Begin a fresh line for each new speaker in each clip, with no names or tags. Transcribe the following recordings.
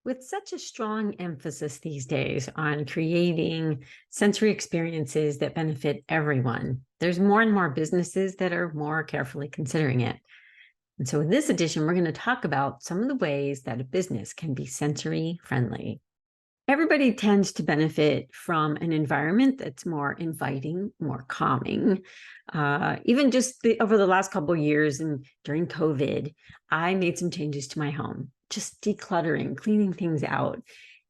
With such a strong emphasis these days on creating sensory experiences that benefit everyone, there's more and more businesses that are more carefully considering it. And so, in this edition, we're going to talk about some of the ways that a business can be sensory friendly. Everybody tends to benefit from an environment that's more inviting, more calming. Even just over the last couple of years and during COVID, I made some changes to my home, just decluttering, cleaning things out.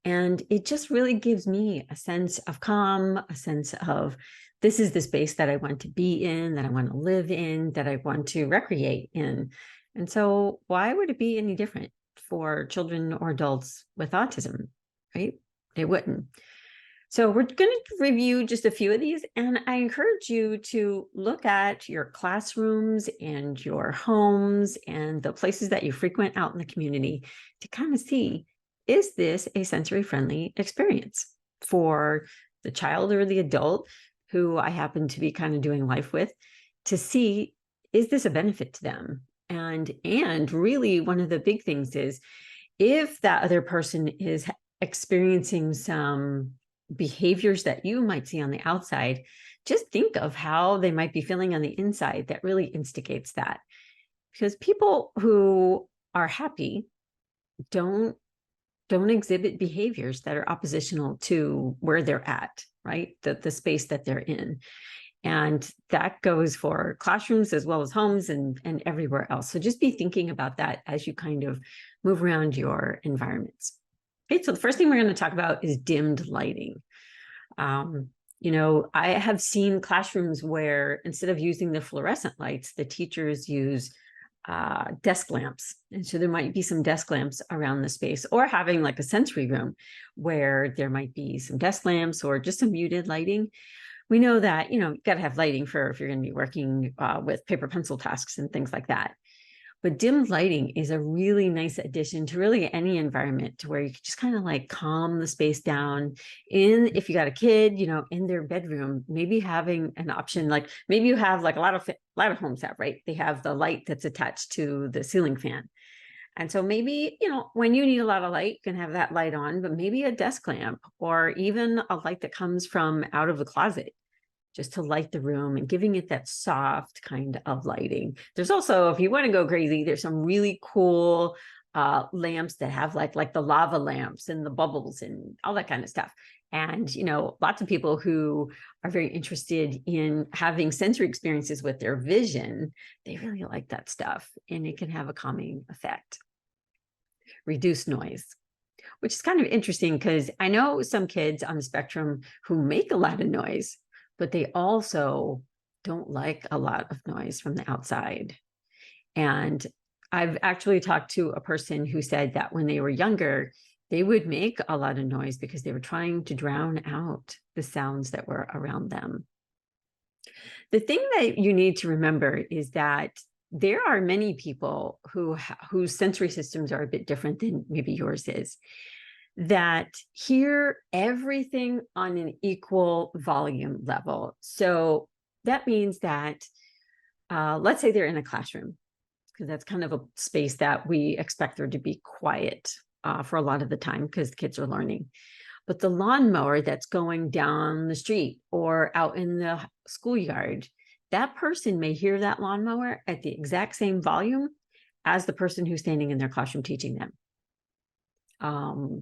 And it just really gives me a sense of calm, a sense of this is the space that I want to be in, that I want to live in, that I want to recreate in. And so, why would it be any different for children or adults with autism, right? It wouldn't. So we're going to review just a few of these, and I encourage you to look at your classrooms and your homes and the places that you frequent out in the community to kind of see, is this a sensory friendly experience for the child or the adult who I happen to be kind of doing life with, to see, is this a benefit to them? And really one of the big things is, if that other person is experiencing some behaviors that you might see on the outside, just think of how they might be feeling on the inside that really instigates that. Because people who are happy don't exhibit behaviors that are oppositional to where they're at, right? The space that they're in. And that goes for classrooms as well as homes and everywhere else. So just be thinking about that as you kind of move around your environments. Okay, so the first thing we're going to talk about is dimmed lighting. I have seen classrooms where instead of using the fluorescent lights, the teachers use desk lamps. And so there might be some desk lamps around the space, or having like a sensory room where there might be some desk lamps or just some muted lighting. We know that, you got to have lighting for if you're going to be working with paper pencil tasks and things like that. But dimmed lighting is a really nice addition to really any environment, to where you can just kind of like calm the space down. If you got a kid, in their bedroom, maybe having an option, like maybe you have like a lot of homes have, right? They have the light that's attached to the ceiling fan. And so maybe, when you need a lot of light, you can have that light on, but maybe a desk lamp or even a light that comes from out of the closet, just to light the room and giving it that soft kind of lighting. There's also, if you want to go crazy, there's some really cool lamps that have like the lava lamps and the bubbles and all that kind of stuff. And, lots of people who are very interested in having sensory experiences with their vision, they really like that stuff. And it can have a calming effect. Reduce noise, which is kind of interesting because I know some kids on the spectrum who make a lot of noise, but they also don't like a lot of noise from the outside. And I've actually talked to a person who said that when they were younger, they would make a lot of noise because they were trying to drown out the sounds that were around them. The thing that you need to remember is that there are many people whose sensory systems are a bit different than maybe yours is, that hear everything on an equal volume level. So that means that, let's say they're in a classroom, because that's kind of a space that we expect there to be quiet for a lot of the time because the kids are learning. But the lawnmower that's going down the street or out in the schoolyard, that person may hear that lawnmower at the exact same volume as the person who's standing in their classroom teaching them.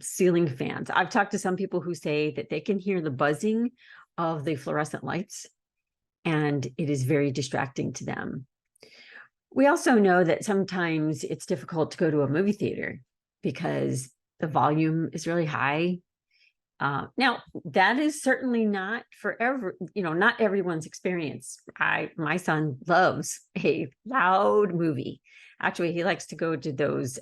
Ceiling fans. I've talked to some people who say that they can hear the buzzing of the fluorescent lights, and it is very distracting to them. We also know that sometimes it's difficult to go to a movie theater because the volume is really high. Now, that is certainly not not everyone's experience. My son loves a loud movie. Actually, he likes to go to those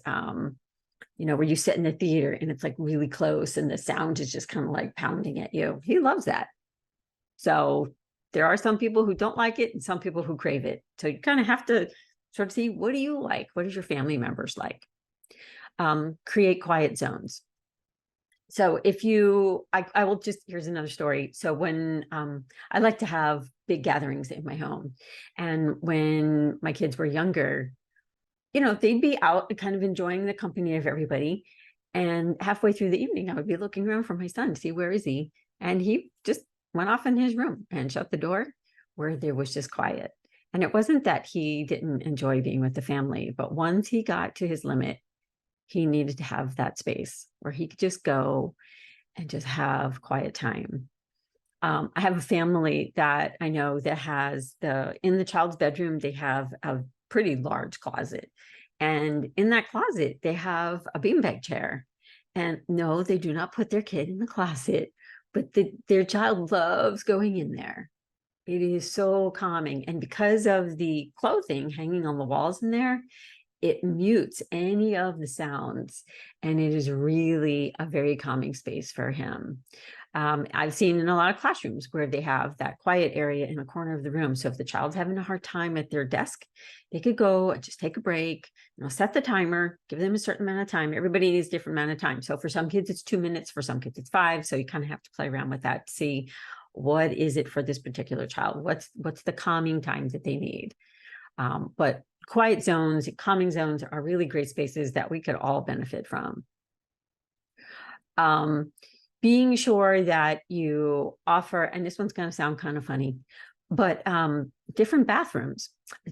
where you sit in the theater and it's like really close and the sound is just kind of like pounding at you. He loves that. So there are some people who don't like it and some people who crave it. So you kind of have to sort of see, what do you like? What does your family members like? Create quiet zones. So I will just, here's another story. So when I like to have big gatherings in my home, and when my kids were younger, they'd be out kind of enjoying the company of everybody. And halfway through the evening, I would be looking around for my son to see where is he. And he just went off in his room and shut the door where there was just quiet. And it wasn't that he didn't enjoy being with the family, but once he got to his limit, he needed to have that space where he could just go and just have quiet time. I have a family that I know that has in the child's bedroom, they have a pretty large closet. And in that closet, they have a beanbag chair. And no, they do not put their kid in the closet, but their child loves going in there. It is so calming. And because of the clothing hanging on the walls in there, it mutes any of the sounds. And it is really a very calming space for him. I've seen in a lot of classrooms where they have that quiet area in a corner of the room. So if the child's having a hard time at their desk, they could go and just take a break, set the timer, give them a certain amount of time. Everybody needs a different amount of time. So for some kids, it's 2 minutes. For some kids, it's 5. So you kind of have to play around with that to see what is it for this particular child? What's the calming time that they need? But quiet zones, calming zones are really great spaces that we could all benefit from. Being sure that you offer, and this one's going to sound kind of funny, but different bathrooms.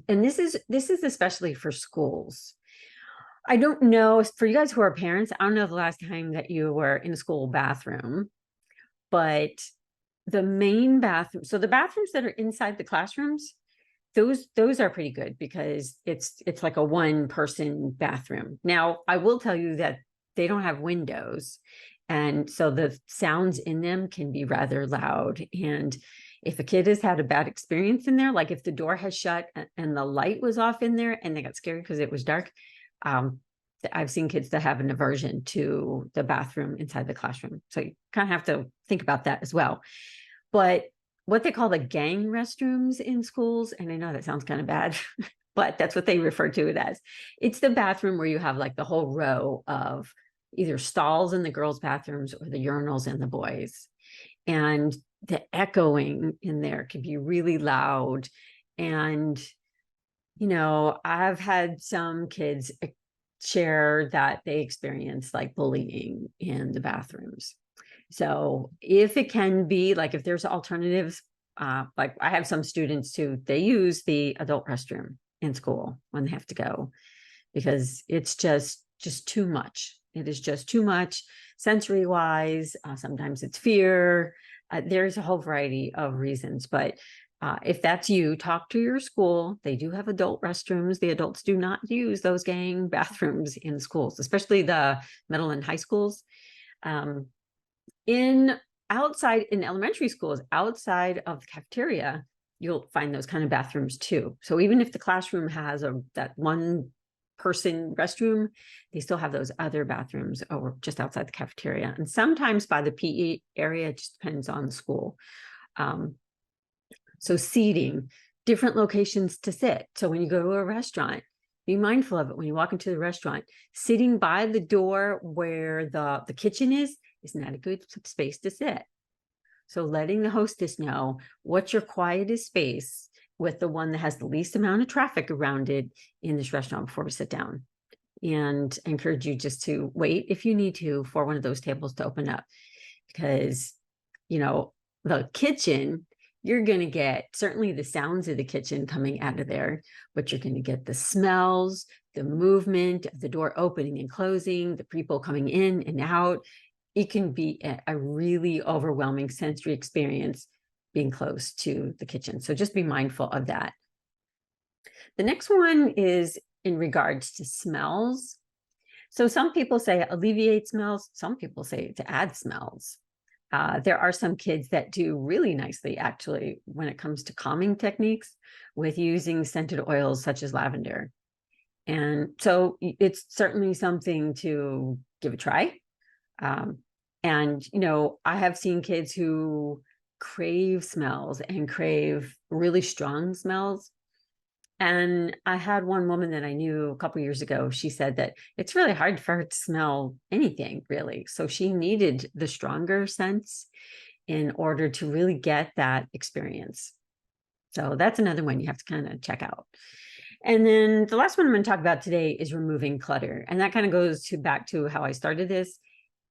And this is especially for schools. I don't know, for you guys who are parents, I don't know the last time that you were in a school bathroom, but the main bathroom, so the bathrooms that are inside the classrooms, those are pretty good because it's like a one-person bathroom. Now, I will tell you that they don't have windows, and so the sounds in them can be rather loud. And if a kid has had a bad experience in there, like if the door has shut and the light was off in there and they got scared because it was dark, I've seen kids that have an aversion to the bathroom inside the classroom. So you kind of have to think about that as well. But what they call the gang restrooms in schools, and I know that sounds kind of bad, but that's what they refer to it as. It's the bathroom where you have like the whole row of either stalls in the girls' bathrooms or the urinals in the boys. And the echoing in there can be really loud. And, I've had some kids share that they experience like bullying in the bathrooms. So if it can be, like if there's alternatives, like I have some students too, they use the adult restroom in school when they have to go because it's just too much. It is just too much sensory wise. Sometimes it's fear. There's a whole variety of reasons, but if that's you, talk to your school. They do have adult restrooms. The adults do not use those gang bathrooms in schools, especially the middle and high schools. In elementary schools, outside of the cafeteria, you'll find those kind of bathrooms too. So even if the classroom has that one person restroom, they still have those other bathrooms or just outside the cafeteria. And sometimes by the PE area, it just depends on the school. So seating, different locations to sit. So when you go to a restaurant, be mindful of it. When you walk into the restaurant, sitting by the door where the kitchen is not a good space to sit. So letting the hostess know what's your quietest space with the one that has the least amount of traffic around it in this restaurant before we sit down. And I encourage you just to wait if you need to for one of those tables to open up, because, the kitchen, you're going to get certainly the sounds of the kitchen coming out of there, but you're going to get the smells, the movement of the door opening and closing, the people coming in and out. It can be a really overwhelming sensory experience being close to the kitchen. So just be mindful of that. The next one is in regards to smells. So some people say alleviate smells. Some people say to add smells. There are some kids that do really nicely, actually, when it comes to calming techniques with using scented oils such as lavender. And so it's certainly something to give a try. And, I have seen kids who crave smells and crave really strong smells. And I had one woman that I knew a couple of years ago. She said that it's really hard for her to smell anything, really. So she needed the stronger scents in order to really get that experience. So that's another one you have to kind of check out. And then the last one I'm going to talk about today is removing clutter. And that kind of goes back to how I started this.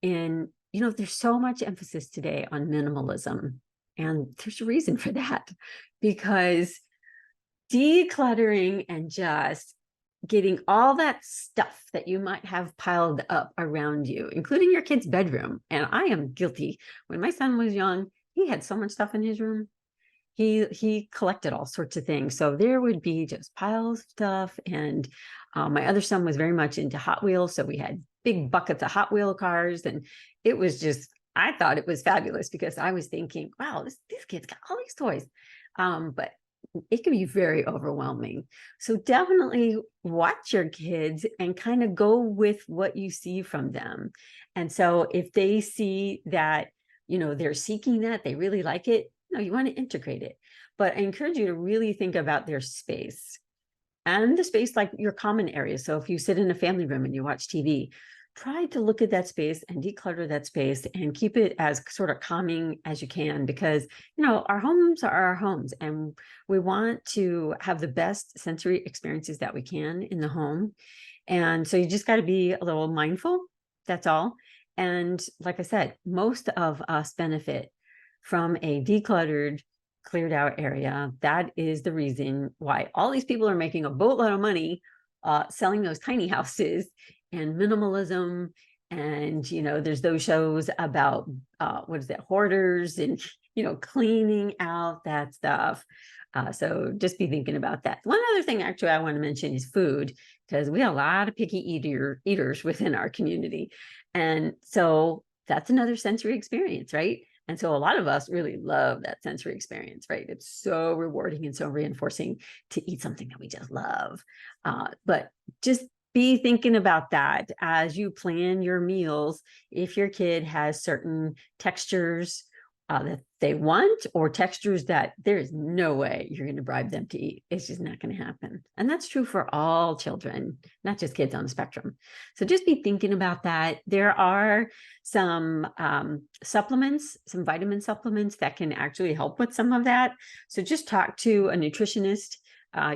And, there's so much emphasis today on minimalism. And there's a reason for that, because decluttering and just getting all that stuff that you might have piled up around you, including your kid's bedroom. And I am guilty. When my son was young, he had so much stuff in his room. He collected all sorts of things. So there would be just piles of stuff. And my other son was very much into Hot Wheels. So we had big buckets of Hot Wheel cars. And it was just, I thought it was fabulous, because I was thinking, wow, these kids got all these toys. But it can be very overwhelming. So definitely watch your kids and kind of go with what you see from them. And so if they see that, they're seeking that, they really like it, you want to integrate it. But I encourage you to really think about their space and the space, like your common areas. So if you sit in a family room and you watch TV, try to look at that space and declutter that space and keep it as sort of calming as you can, because our homes are our homes, and we want to have the best sensory experiences that we can in the home. And so you just got to be a little mindful. That's all. And like I said, most of us benefit from a decluttered, cleared out area. That is the reason why all these people are making a boatload of money selling those tiny houses and minimalism. And, there's those shows about, hoarders and, cleaning out that stuff. So just be thinking about that. One other thing, actually, I want to mention is food, because we have a lot of picky eaters within our community. And so that's another sensory experience, right? And so a lot of us really love that sensory experience, right? It's so rewarding and so reinforcing to eat something that we just love. But just be thinking about that as you plan your meals. If your kid has certain textures that they want, or textures that there is no way you're going to bribe them to eat, it's just not going to happen. And that's true for all children, not just kids on the spectrum. So just be thinking about that. There are some supplements, some vitamin supplements that can actually help with some of that. So just talk to a nutritionist.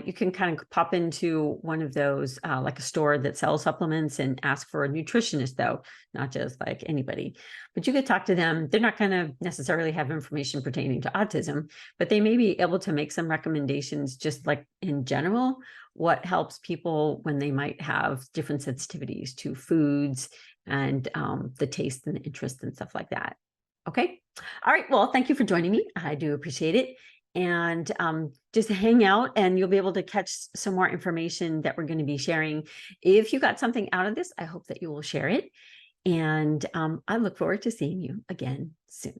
You can kind of pop into one of those, like a store that sells supplements, and ask for a nutritionist, though, not just like anybody. But you could talk to them. They're not going to necessarily have information pertaining to autism, but they may be able to make some recommendations, just like in general, what helps people when they might have different sensitivities to foods and the taste and the interest and stuff like that. Okay. All right. Well, thank you for joining me. I do appreciate it. And just hang out, and you'll be able to catch some more information that we're going to be sharing. If you got something out of this, I hope that you will share it. And I look forward to seeing you again soon.